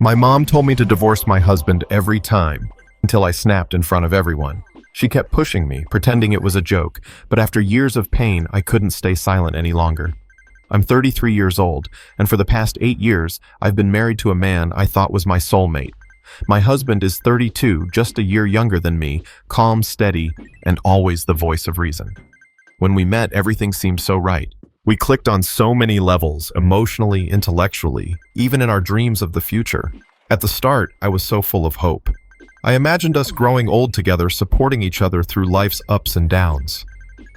My mom told me to divorce my husband every time, until I snapped in front of everyone. She kept pushing me, pretending it was a joke, but after years of pain, I couldn't stay silent any longer. I'm 33 years old, and for the past 8 years, I've been married to a man I thought was my soulmate. My husband is 32, just a year younger than me, calm, steady, and always the voice of reason. When we met, everything seemed so right. We clicked on so many levels, emotionally, intellectually, even in our dreams of the future. At the start, I was so full of hope. I imagined us growing old together, supporting each other through life's ups and downs.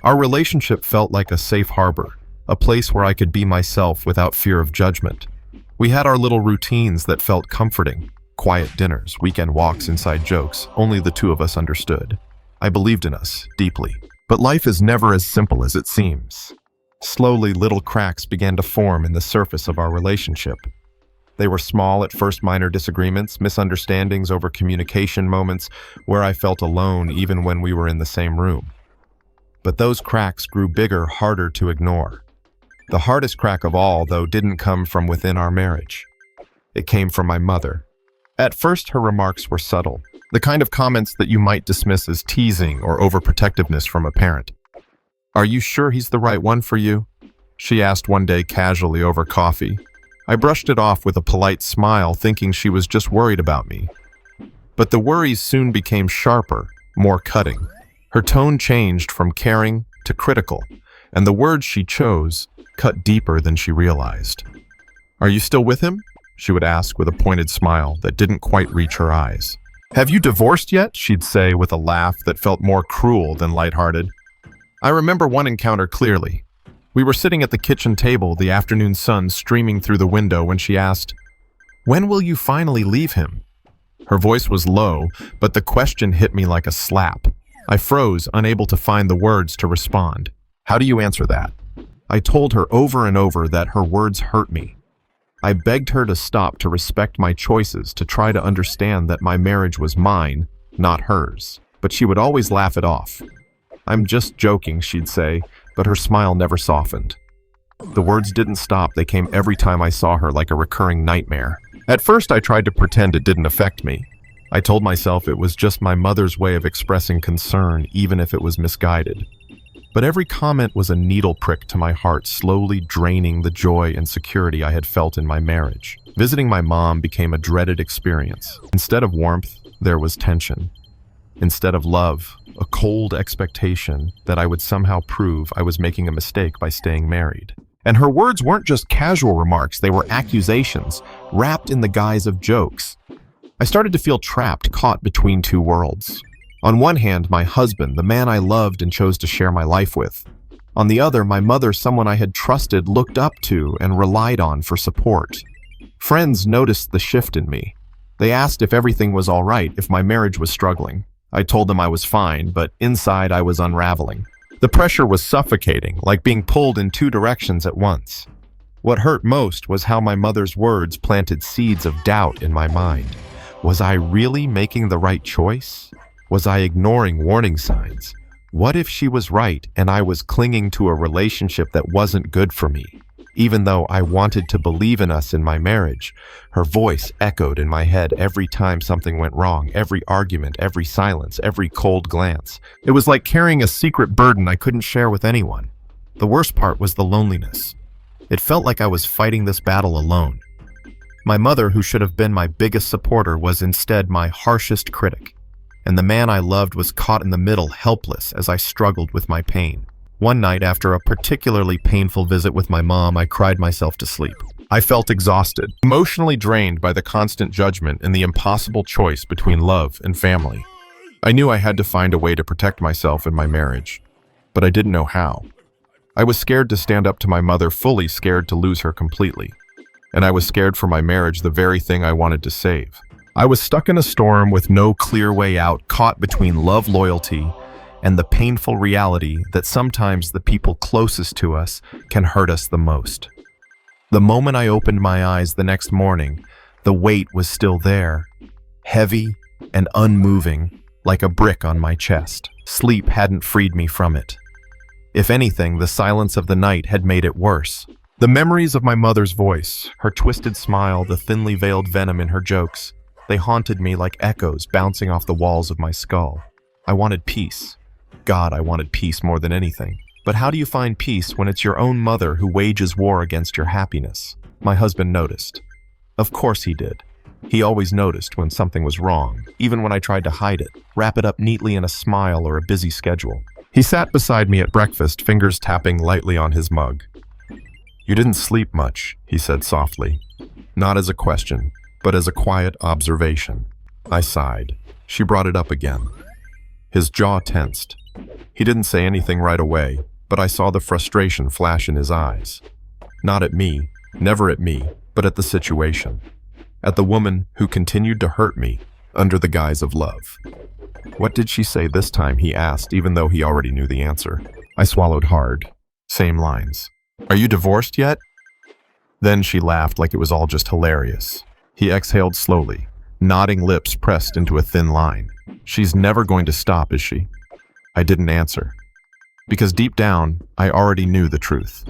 Our relationship felt like a safe harbor, a place where I could be myself without fear of judgment. We had our little routines that felt comforting. Quiet dinners, weekend walks, inside jokes, only the two of us understood. I believed in us, deeply. But life is never as simple as it seems. Slowly, little cracks began to form in the surface of our relationship. They were small at first, minor disagreements, misunderstandings over communication moments where I felt alone even when we were in the same room. But those cracks grew bigger, harder to ignore. The hardest crack of all, though, didn't come from within our marriage. It came from my mother. At first, her remarks were subtle, the kind of comments that you might dismiss as teasing or overprotectiveness from a parent. "Are you sure he's the right one for you?" she asked one day casually over coffee. I brushed it off with a polite smile, thinking she was just worried about me. But the worries soon became sharper, more cutting. Her tone changed from caring to critical, and the words she chose cut deeper than she realized. "Are you still with him?" she would ask with a pointed smile that didn't quite reach her eyes. "Have you divorced yet?" she'd say with a laugh that felt more cruel than lighthearted. I remember one encounter clearly. We were sitting at the kitchen table, the afternoon sun streaming through the window, when she asked, "When will you finally leave him?" Her voice was low, but the question hit me like a slap. I froze, unable to find the words to respond. "How do you answer that?" I told her over and over that her words hurt me. I begged her to stop, to respect my choices, to try to understand that my marriage was mine, not hers. But she would always laugh it off. "I'm just joking," she'd say, but her smile never softened. The words didn't stop. They came every time I saw her, like a recurring nightmare. At first, I tried to pretend it didn't affect me. I told myself it was just my mother's way of expressing concern, even if it was misguided. But every comment was a needle prick to my heart, slowly draining the joy and security I had felt in my marriage. Visiting my mom became a dreaded experience. Instead of warmth, there was tension. Instead of love, a cold expectation that I would somehow prove I was making a mistake by staying married. And her words weren't just casual remarks, they were accusations, wrapped in the guise of jokes. I started to feel trapped, caught between two worlds. On one hand, my husband, the man I loved and chose to share my life with. On the other, my mother, someone I had trusted, looked up to, and relied on for support. Friends noticed the shift in me. They asked if everything was all right, if my marriage was struggling. I told them I was fine, but inside I was unraveling. The pressure was suffocating, like being pulled in two directions at once. What hurt most was how my mother's words planted seeds of doubt in my mind. Was I really making the right choice? Was I ignoring warning signs? What if she was right and I was clinging to a relationship that wasn't good for me? Even though I wanted to believe in us in my marriage, her voice echoed in my head every time something went wrong, every argument, every silence, every cold glance. It was like carrying a secret burden I couldn't share with anyone. The worst part was the loneliness. It felt like I was fighting this battle alone. My mother, who should have been my biggest supporter, was instead my harshest critic. And the man I loved was caught in the middle, helpless as I struggled with my pain. One night, after a particularly painful visit with my mom, I cried myself to sleep. I felt exhausted, emotionally drained by the constant judgment and the impossible choice between love and family. I knew I had to find a way to protect myself and my marriage, but I didn't know how. I was scared to stand up to my mother, fully scared to lose her completely. And I was scared for my marriage, the very thing I wanted to save. I was stuck in a storm with no clear way out, caught between love, loyalty, and the painful reality that sometimes the people closest to us can hurt us the most. The moment I opened my eyes the next morning, the weight was still there, heavy and unmoving, like a brick on my chest. Sleep hadn't freed me from it. If anything, the silence of the night had made it worse. The memories of my mother's voice, her twisted smile, the thinly veiled venom in her jokes, they haunted me like echoes bouncing off the walls of my skull. I wanted peace. God, I wanted peace more than anything. But how do you find peace when it's your own mother who wages war against your happiness? My husband noticed. Of course he did. He always noticed when something was wrong, even when I tried to hide it, wrap it up neatly in a smile or a busy schedule. He sat beside me at breakfast, fingers tapping lightly on his mug. "You didn't sleep much," he said softly, not as a question, but as a quiet observation. I sighed. She brought it up again. His jaw tensed. He didn't say anything right away, but I saw the frustration flash in his eyes. Not at me, never at me, but at the situation. At the woman who continued to hurt me under the guise of love. "What did she say this time?" he asked, even though he already knew the answer. I swallowed hard. Same lines. "Are you divorced yet?" Then she laughed like it was all just hilarious. He exhaled slowly, nodding lips pressed into a thin line. "She's never going to stop, is she?" I didn't answer. Because deep down, I already knew the truth.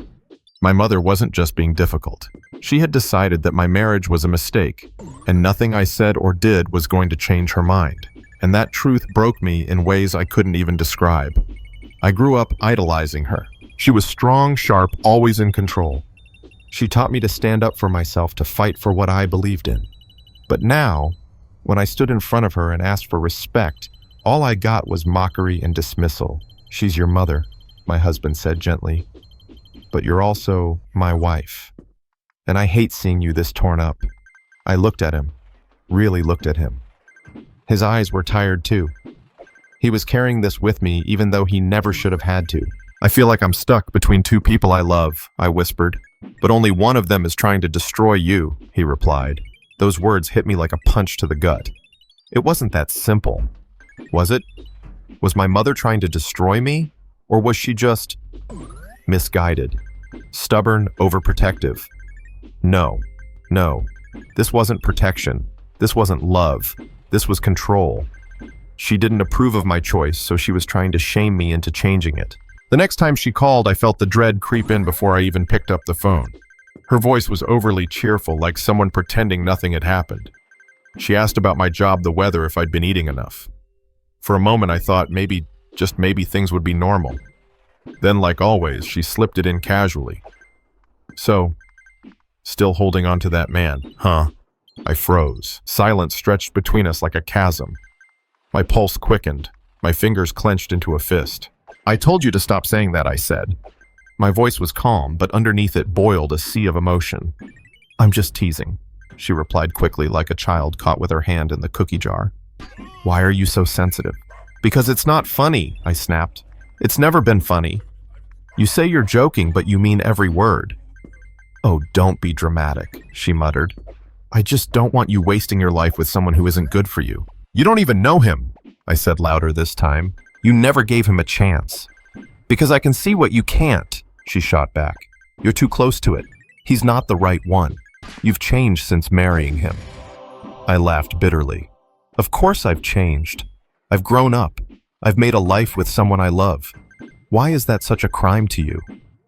My mother wasn't just being difficult. She had decided that my marriage was a mistake, and nothing I said or did was going to change her mind. And that truth broke me in ways I couldn't even describe. I grew up idolizing her. She was strong, sharp, always in control. She taught me to stand up for myself, to fight for what I believed in. But now, when I stood in front of her and asked for respect, all I got was mockery and dismissal. "She's your mother," my husband said gently. "But you're also my wife. And I hate seeing you this torn up." I looked at him, really looked at him. His eyes were tired too. He was carrying this with me even though he never should have had to. "I feel like I'm stuck between two people I love," I whispered. "But only one of them is trying to destroy you," he replied. Those words hit me like a punch to the gut. It wasn't that simple. Was it? Was my mother trying to destroy me? Or was she just misguided? Stubborn, overprotective? No. This wasn't protection. This wasn't love. This was control. She didn't approve of my choice, so she was trying to shame me into changing it. The next time she called, I felt the dread creep in before I even picked up the phone. Her voice was overly cheerful, like someone pretending nothing had happened. She asked about my job, the weather, if I'd been eating enough. For a moment, I thought maybe, just maybe, things would be normal. Then, like always, she slipped it in casually. "So, still holding on to that man, huh?" I froze. Silence stretched between us like a chasm. My pulse quickened. My fingers clenched into a fist. "I told you to stop saying that," I said. My voice was calm, but underneath it boiled a sea of emotion. "I'm just teasing," she replied quickly, like a child caught with her hand in the cookie jar. "Why are you so sensitive?" "Because it's not funny," I snapped. "It's never been funny. You say you're joking, but you mean every word." "Oh, don't be dramatic," she muttered. "I just don't want you wasting your life with someone who isn't good for you." "You don't even know him," I said louder this time. "You never gave him a chance." "Because I can see what you can't," she shot back. "You're too close to it. He's not the right one. You've changed since marrying him." I laughed bitterly. Of course I've changed. I've grown up. I've made a life with someone I love. Why is that such a crime to you?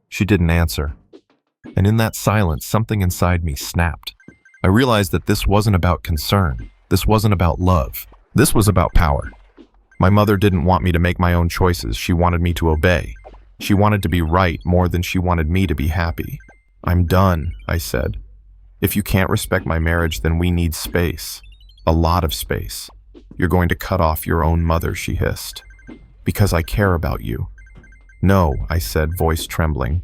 She didn't answer. And in that silence, something inside me snapped. I realized that this wasn't about concern. This wasn't about love. This was about power. My mother didn't want me to make my own choices. She wanted me to obey. She wanted to be right more than she wanted me to be happy. "I'm done," I said. "If you can't respect my marriage, then we need space. A lot of space. You're going to cut off your own mother," she hissed. "Because I care about you." "No," I said, voice trembling.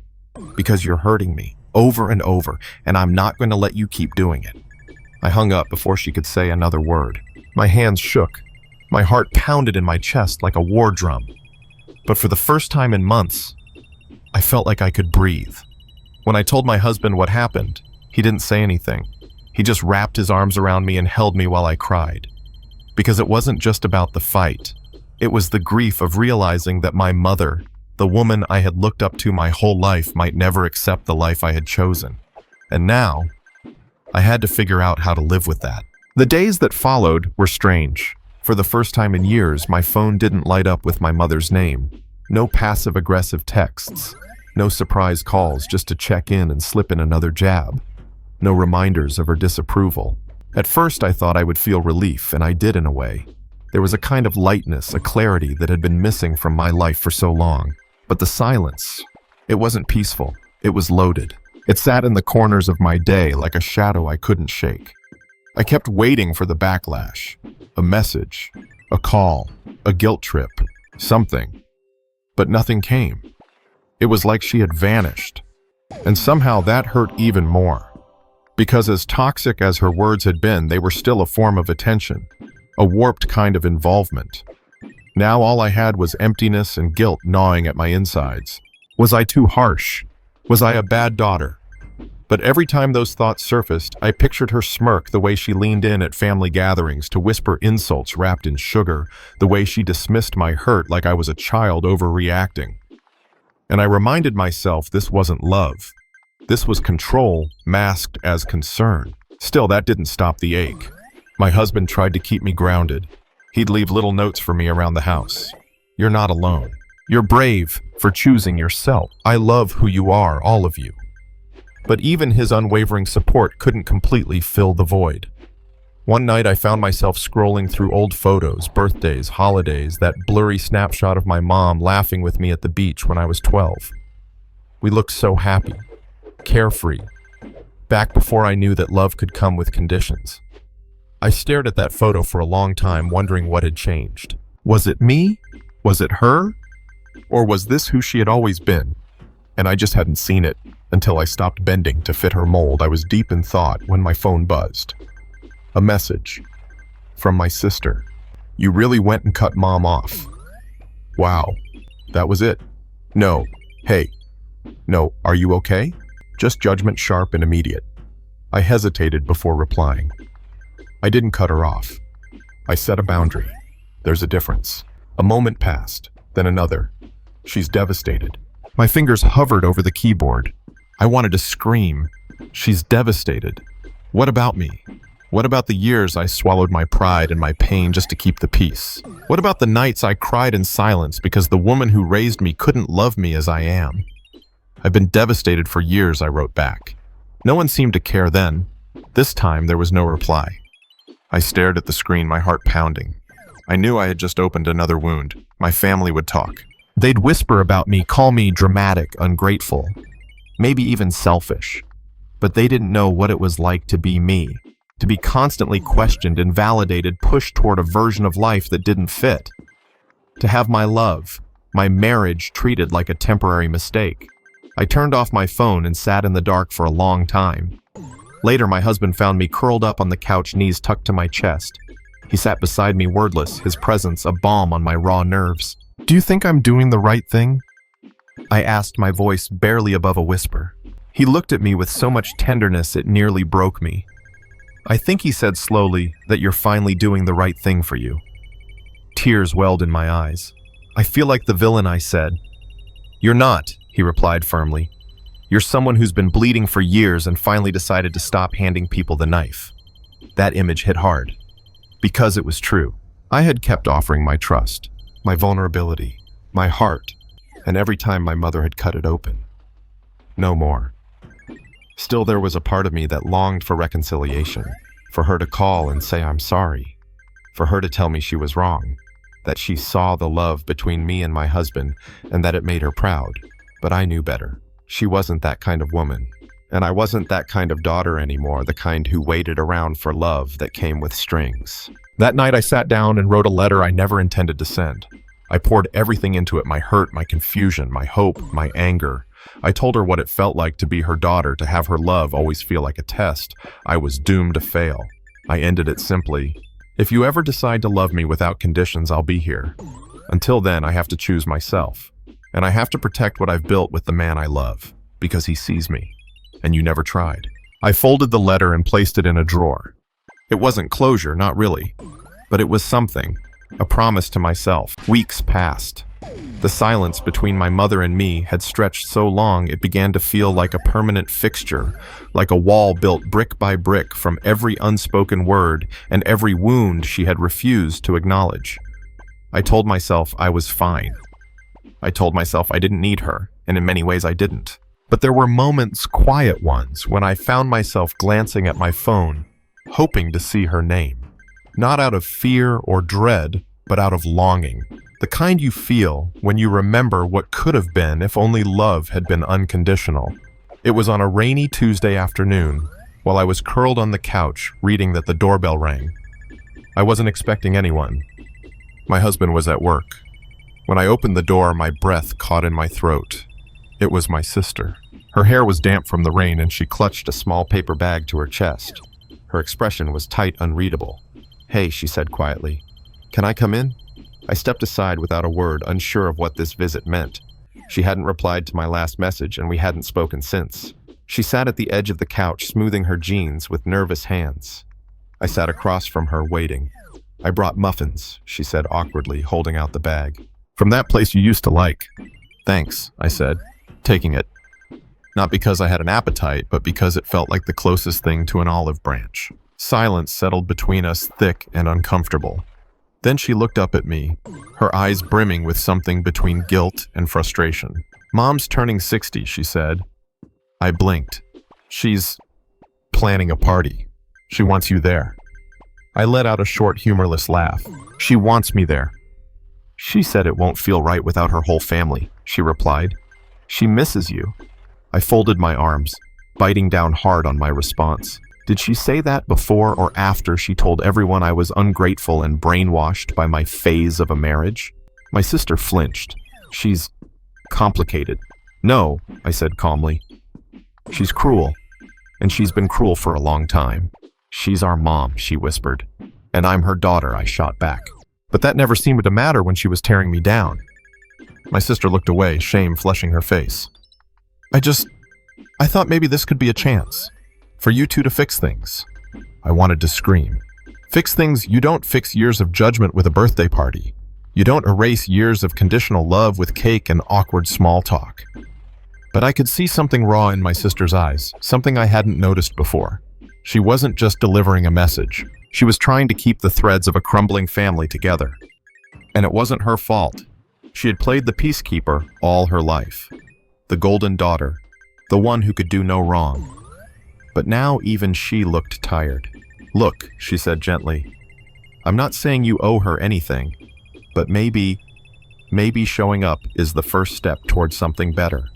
"Because you're hurting me, over and over, and I'm not going to let you keep doing it." I hung up before she could say another word. My hands shook. My heart pounded in my chest like a war drum. But for the first time in months, I felt like I could breathe. When I told my husband what happened, he didn't say anything. He just wrapped his arms around me and held me while I cried. Because it wasn't just about the fight. It was the grief of realizing that my mother, the woman I had looked up to my whole life, might never accept the life I had chosen. And now, I had to figure out how to live with that. The days that followed were strange. For the first time in years, my phone didn't light up with my mother's name. No passive-aggressive texts. No surprise calls just to check in and slip in another jab. No reminders of her disapproval. At first I thought I would feel relief, and I did in a way. There was a kind of lightness, a clarity that had been missing from my life for so long. But the silence, it wasn't peaceful. It was loaded. It sat in the corners of my day like a shadow I couldn't shake. I kept waiting for the backlash. A message, a call, a guilt trip, something. But nothing came. It was like she had vanished. And somehow that hurt even more. Because as toxic as her words had been, they were still a form of attention, a warped kind of involvement. Now all I had was emptiness and guilt gnawing at my insides. Was I too harsh? Was I a bad daughter? But every time those thoughts surfaced, I pictured her smirk, the way she leaned in at family gatherings to whisper insults wrapped in sugar, the way she dismissed my hurt like I was a child overreacting. And I reminded myself this wasn't love. This was control masked as concern. Still, that didn't stop the ache. My husband tried to keep me grounded. He'd leave little notes for me around the house. You're not alone. You're brave for choosing yourself. I love who you are, all of you. But even his unwavering support couldn't completely fill the void. One night I found myself scrolling through old photos, birthdays, holidays, that blurry snapshot of my mom laughing with me at the beach when I was 12. We looked so happy, carefree, back before I knew that love could come with conditions. I stared at that photo for a long time, wondering what had changed. Was it me? Was it her? Or was this who she had always been? And I just hadn't seen it until I stopped bending to fit her mold. I was deep in thought when my phone buzzed. A message from my sister. You really went and cut mom off. Wow, that was it. No, hey, no, are you okay? Just judgment sharp and immediate. I hesitated before replying. I didn't cut her off. I set a boundary. There's a difference. A moment passed, then another. She's devastated. My fingers hovered over the keyboard. I wanted to scream. She's devastated. What about me? What about the years I swallowed my pride and my pain just to keep the peace? What about the nights I cried in silence because the woman who raised me couldn't love me as I am? I've been devastated for years, I wrote back. No one seemed to care then. This time there was no reply. I stared at the screen, my heart pounding. I knew I had just opened another wound. My family would talk. They'd whisper about me, call me dramatic, ungrateful, maybe even selfish. But they didn't know what it was like to be me, to be constantly questioned and validated, pushed toward a version of life that didn't fit. To have my love, my marriage treated like a temporary mistake. I turned off my phone and sat in the dark for a long time. Later, my husband found me curled up on the couch, knees tucked to my chest. He sat beside me wordless, his presence a balm on my raw nerves. Do you think I'm doing the right thing? I asked, my voice barely above a whisper. He looked at me with so much tenderness it nearly broke me. I think he said slowly that you're finally doing the right thing for you. Tears welled in my eyes. I feel like the villain, I said. You're not, he replied firmly. You're someone who's been bleeding for years and finally decided to stop handing people the knife. That image hit hard. Because it was true. I had kept offering my trust, my vulnerability, my heart, and every time my mother had cut it open. No more. Still, there was a part of me that longed for reconciliation, for her to call and say I'm sorry, for her to tell me she was wrong, that she saw the love between me and my husband and that it made her proud. But I knew better. She wasn't that kind of woman, and I wasn't that kind of daughter anymore, the kind who waited around for love that came with strings. That night I sat down and wrote a letter I never intended to send. I poured everything into it, my hurt, my confusion, my hope, my anger. I told her what it felt like to be her daughter, to have her love always feel like a test. I was doomed to fail. I ended it simply. If you ever decide to love me without conditions, I'll be here. Until then, I have to choose myself. And I have to protect what I've built with the man I love, because he sees me. And you never tried. I folded the letter and placed it in a drawer. It wasn't closure, not really. But it was something. A promise to myself. Weeks passed. The silence between my mother and me had stretched so long it began to feel like a permanent fixture, like a wall built brick by brick from every unspoken word and every wound she had refused to acknowledge. I told myself I was fine. I told myself I didn't need her and in many ways I didn't. But there were moments, quiet ones, when I found myself glancing at my phone, hoping to see her name. Not out of fear or dread, but out of longing. The kind you feel when you remember what could have been if only love had been unconditional. It was on a rainy Tuesday afternoon, while I was curled on the couch reading that the doorbell rang. I wasn't expecting anyone. My husband was at work. When I opened the door, my breath caught in my throat. It was my sister. Her hair was damp from the rain, and she clutched a small paper bag to her chest. Her expression was tight, unreadable. "Hey," she said quietly. "Can I come in?" I stepped aside without a word, unsure of what this visit meant. She hadn't replied to my last message, and we hadn't spoken since. She sat at the edge of the couch, smoothing her jeans with nervous hands. I sat across from her, waiting. "I brought muffins," she said awkwardly, holding out the bag. "From that place you used to like." "Thanks," I said, taking it. Not because I had an appetite, but because it felt like the closest thing to an olive branch. Silence settled between us, thick and uncomfortable. Then she looked up at me, her eyes brimming with something between guilt and frustration. "Mom's turning 60, she said. I blinked. "She's planning a party. She wants you there." I let out a short, humorless laugh. "She wants me there." "She said it won't feel right without her whole family," she replied. "She misses you." I folded my arms, biting down hard on my response. Did she say that before or after she told everyone I was ungrateful and brainwashed by my phase of a marriage? My sister flinched. "She's complicated." "No," I said calmly. "She's cruel, and she's been cruel for a long time." "She's our mom," she whispered. "And I'm her daughter," I shot back. But that never seemed to matter when she was tearing me down. My sister looked away, shame flushing her face. I thought maybe this could be a chance. For you two to fix things." I wanted to scream. Fix things? You don't fix years of judgment with a birthday party. You don't erase years of conditional love with cake and awkward small talk. But I could see something raw in my sister's eyes, something I hadn't noticed before. She wasn't just delivering a message. She was trying to keep the threads of a crumbling family together. And it wasn't her fault. She had played the peacekeeper all her life. The golden daughter, the one who could do no wrong. But now even she looked tired. "Look," she said gently. "I'm not saying you owe her anything, but maybe showing up is the first step towards something better."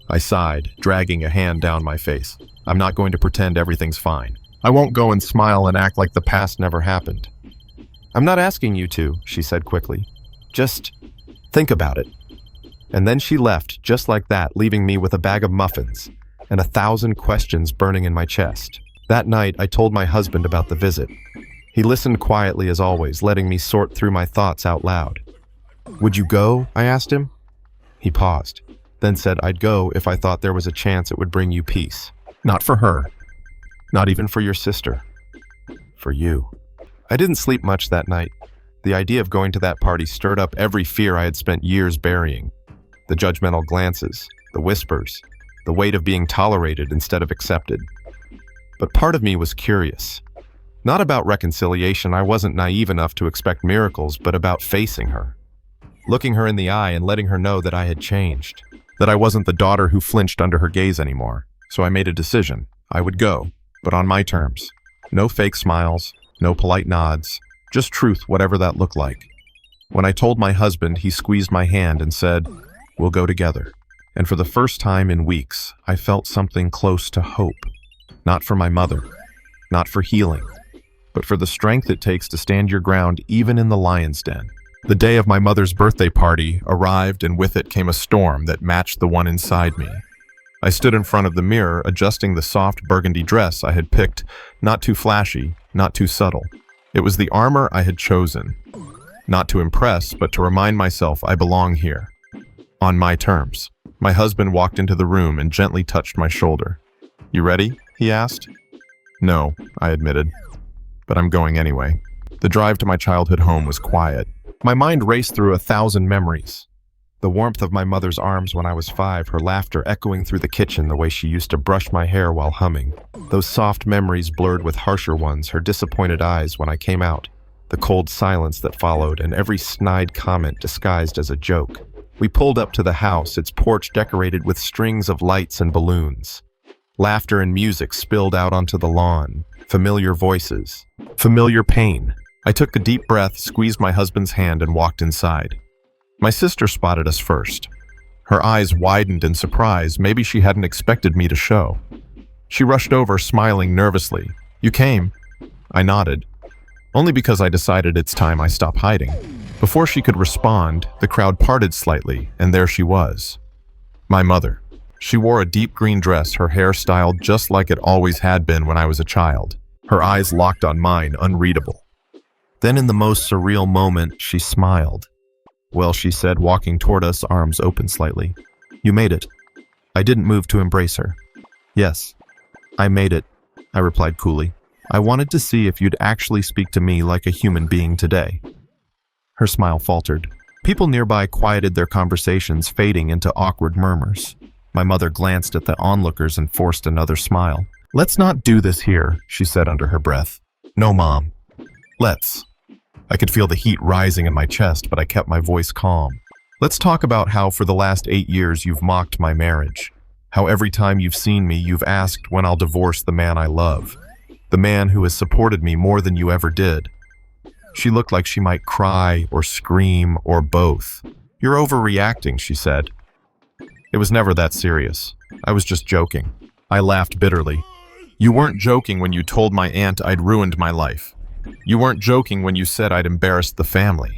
I sighed, dragging a hand down my face. "I'm not going to pretend everything's fine. I won't go and smile and act like the past never happened." "I'm not asking you to," she said quickly. "Just think about it." And then she left, just like that, leaving me with a bag of muffins and 1,000 questions burning in my chest. That night, I told my husband about the visit. He listened quietly as always, letting me sort through my thoughts out loud. "Would you go?" I asked him. He paused, then said I'd go if I thought there was a chance it would bring you peace. "Not for her. Not even for your sister. For you." I didn't sleep much that night. The idea of going to that party stirred up every fear I had spent years burying. The judgmental glances, the whispers, the weight of being tolerated instead of accepted. But part of me was curious. Not about reconciliation, I wasn't naive enough to expect miracles, but about facing her. Looking her in the eye and letting her know that I had changed. That I wasn't the daughter who flinched under her gaze anymore. So I made a decision. I would go, but on my terms. No fake smiles, no polite nods, just truth, whatever that looked like. When I told my husband, he squeezed my hand and said, "We'll go together." And for the first time in weeks, I felt something close to hope. Not for my mother, not for healing, but for the strength it takes to stand your ground even in the lion's den. The day of my mother's birthday party arrived, and with it came a storm that matched the one inside me. I stood in front of the mirror, adjusting the soft burgundy dress I had picked, not too flashy, not too subtle. It was the armor I had chosen, not to impress, but to remind myself I belong here, on my terms. My husband walked into the room and gently touched my shoulder. "You ready?" he asked. "No," I admitted, "but I'm going anyway." The drive to my childhood home was quiet. My mind raced through 1,000 memories. The warmth of my mother's arms when I was 5, her laughter echoing through the kitchen the way she used to brush my hair while humming. Those soft memories blurred with harsher ones, her disappointed eyes when I came out, the cold silence that followed, and every snide comment disguised as a joke. We pulled up to the house, its porch decorated with strings of lights and balloons. Laughter and music spilled out onto the lawn. Familiar voices. Familiar pain. I took a deep breath, squeezed my husband's hand, and walked inside. My sister spotted us first. Her eyes widened in surprise. Maybe she hadn't expected me to show. She rushed over, smiling nervously. "You came?" I nodded. Only because I decided it's time I stop hiding. Before she could respond, the crowd parted slightly, and there she was. My mother. She wore a deep green dress, her hair styled just like it always had been when I was a child. Her eyes locked on mine, unreadable. Then in the most surreal moment, she smiled. "Well," she said, walking toward us, arms open slightly. "You made it." I didn't move to embrace her. "Yes, I made it," I replied coolly. "I wanted to see if you'd actually speak to me like a human being today." Her smile faltered. People nearby quieted their conversations, fading into awkward murmurs. My mother glanced at the onlookers and forced another smile. "Let's not do this here," she said under her breath. "No, Mom. Let's." I could feel the heat rising in my chest, but I kept my voice calm. "Let's talk about how for the last 8 years you've mocked my marriage. How every time you've seen me, you've asked when I'll divorce the man I love. The man who has supported me more than you ever did." She looked like she might cry or scream or both. "You're overreacting," she said. It was never that serious. I was just joking. I laughed bitterly. "You weren't joking when you told my aunt I'd ruined my life. You weren't joking when you said I'd embarrassed the family.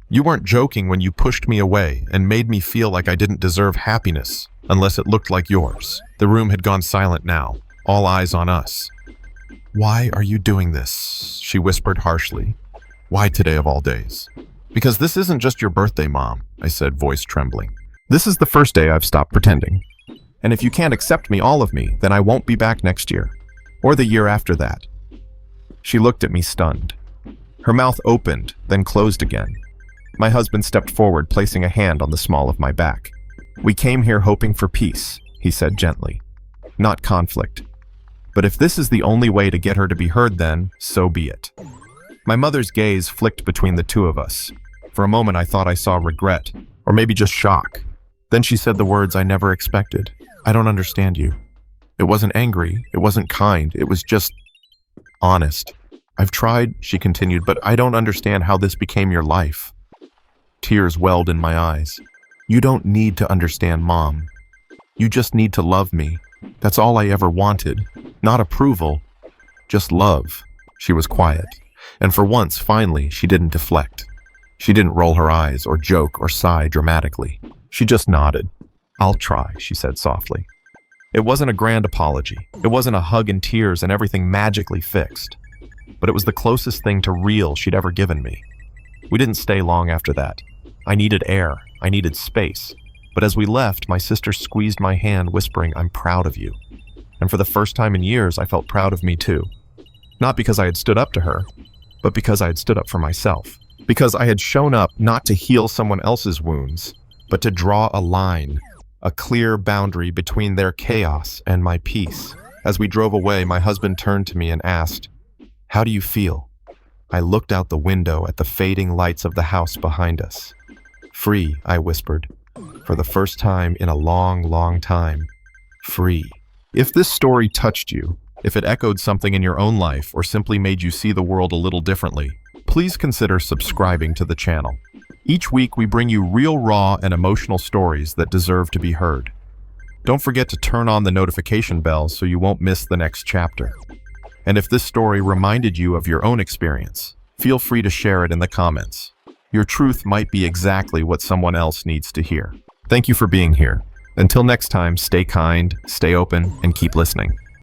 You weren't joking when you pushed me away and made me feel like I didn't deserve happiness unless it looked like yours." The room had gone silent now, all eyes on us. "Why are you doing this?" she whispered harshly. "Why today of all days?" "Because this isn't just your birthday, Mom," I said, voice trembling. "This is the first day I've stopped pretending. And if you can't accept me, all of me, then I won't be back next year. Or the year after that." She looked at me stunned. Her mouth opened, then closed again. My husband stepped forward, placing a hand on the small of my back. "We came here hoping for peace," he said gently. "Not conflict. But if this is the only way to get her to be heard, then so be it." My mother's gaze flicked between the two of us. For a moment I thought I saw regret, or maybe just shock. Then she said the words I never expected. "I don't understand you." It wasn't angry, it wasn't kind, it was just honest. "I've tried," she continued, "but I don't understand how this became your life." Tears welled in my eyes. "You don't need to understand, Mom. You just need to love me. That's all I ever wanted. Not approval, just love." She was quiet, and for once, finally, she didn't deflect. She didn't roll her eyes or joke or sigh dramatically. She just nodded. "I'll try," she said softly. It wasn't a grand apology. It wasn't a hug and tears and everything magically fixed. But it was the closest thing to real she'd ever given me. We didn't stay long after that. I needed air. I needed space. But as we left, my sister squeezed my hand, whispering, "I'm proud of you." And for the first time in years, I felt proud of me too. Not because I had stood up to her, but because I had stood up for myself. Because I had shown up not to heal someone else's wounds, but to draw a line, a clear boundary between their chaos and my peace. As we drove away, my husband turned to me and asked, "How do you feel?" I looked out the window at the fading lights of the house behind us. "Free," I whispered, for the first time in a long, long time. Free. If this story touched you, if it echoed something in your own life or simply made you see the world a little differently, please consider subscribing to the channel. Each week we bring you real, raw, and emotional stories that deserve to be heard. Don't forget to turn on the notification bell so you won't miss the next chapter. And if this story reminded you of your own experience, feel free to share it in the comments. Your truth might be exactly what someone else needs to hear. Thank you for being here. Until next time, stay kind, stay open, and keep listening.